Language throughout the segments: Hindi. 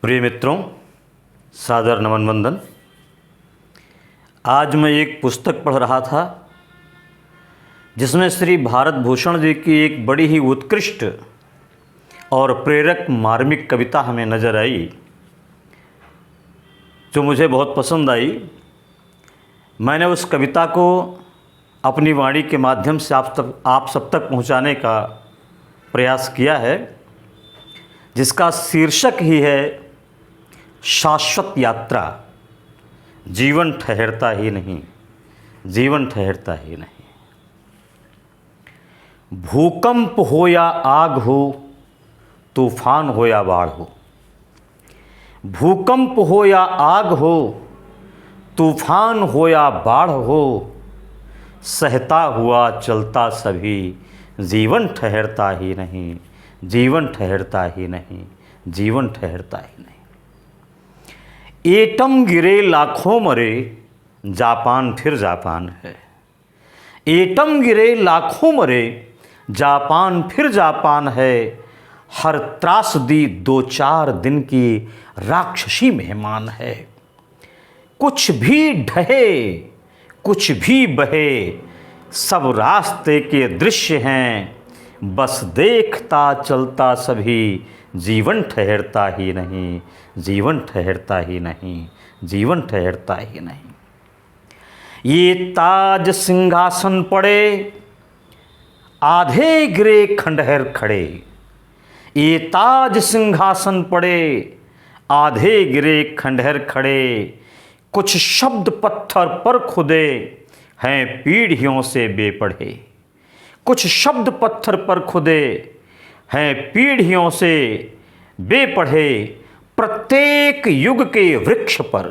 प्रिय मित्रों, सादर नमन वंदन। आज मैं एक पुस्तक पढ़ रहा था जिसमें श्री भारत भूषण जी की एक बड़ी ही उत्कृष्ट और प्रेरक मार्मिक कविता हमें नज़र आई, जो मुझे बहुत पसंद आई। मैंने उस कविता को अपनी वाणी के माध्यम से आप सब तक पहुंचाने का प्रयास किया है, जिसका शीर्षक ही है शाश्वत यात्रा। जीवन ठहरता ही नहीं, जीवन ठहरता ही नहीं। भूकंप हो या आग हो, तूफान हो या बाढ़ हो। भूकंप हो या आग हो, तूफान हो या बाढ़ हो, सहता हुआ चलता सभी, जीवन ठहरता ही नहीं, जीवन ठहरता ही नहीं, जीवन ठहरता ही नहीं। एटम गिरे लाखों मरे, जापान फिर जापान है। एटम गिरे लाखों मरे, जापान फिर जापान है। हर त्रासदी दो चार दिन की राक्षसी मेहमान है। कुछ भी ढहे कुछ भी बहे, सब रास्ते के दृश्य हैं। बस देखता चलता सभी, जीवन ठहरता ही नहीं, जीवन ठहरता ही नहीं, जीवन ठहरता ही नहीं। ये ताज सिंहासन पड़े, आधे गिरे खंडहर खड़े। ये ताज सिंहासन पड़े, आधे गिरे खंडहर खड़े। कुछ शब्द पत्थर पर खुदे, हैं पीढ़ियों से बेपढ़े। कुछ शब्द पत्थर पर खुदे, हैं पीढ़ियों से बेपढ़े। प्रत्येक युग के वृक्ष पर,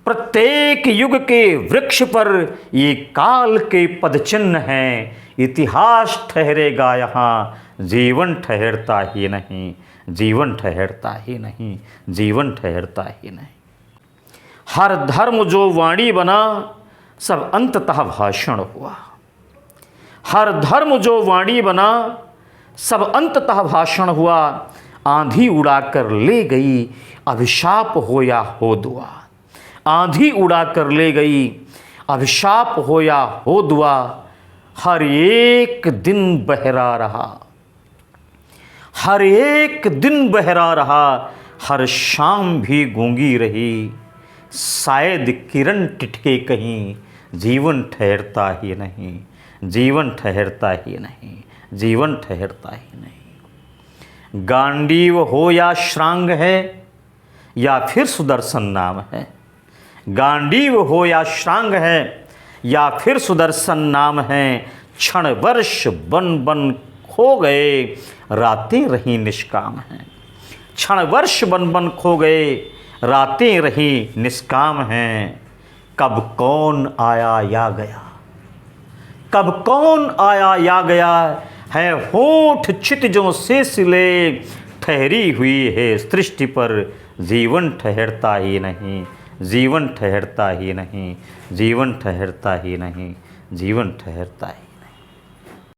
प्रत्येक युग के वृक्ष पर ये काल के पदचिन्ह हैं। इतिहास ठहरेगा यहाँ, जीवन ठहरता ही नहीं, जीवन ठहरता ही नहीं, जीवन ठहरता ही नहीं। हर धर्म जो वाणी बना, सब अंततः भाषण हुआ। हर धर्म जो वाणी बना, सब अंततः भाषण हुआ। आंधी उड़ाकर ले गई, अभिशाप हो या हो दुआ। आंधी उड़ाकर ले गई, अभिशाप हो या हो दुआ। हर एक दिन बहरा रहा, हर एक दिन बहरा रहा। हर शाम भी गूंगी रही, शायद किरण टिटके कहीं। जीवन ठहरता ही नहीं, जीवन ठहरता ही नहीं, जीवन ठहरता ही नहीं। गांडीव हो या श्रांग है, या फिर सुदर्शन नाम है। गांडीव हो या श्रांग है, या फिर सुदर्शन नाम है। क्षण वर्ष बन बन खो गए, रातें रही निष्काम हैं। क्षण वर्ष बन बन खो गए, रातें रही निष्काम हैं। कब कौन आया या गया, कब कौन आया या गया। है होठ क्षितिजों से सिले, ठहरी हुई है सृष्टि पर। जीवन ठहरता ही नहीं, जीवन ठहरता ही नहीं, जीवन ठहरता ही नहीं, जीवन ठहरता ही।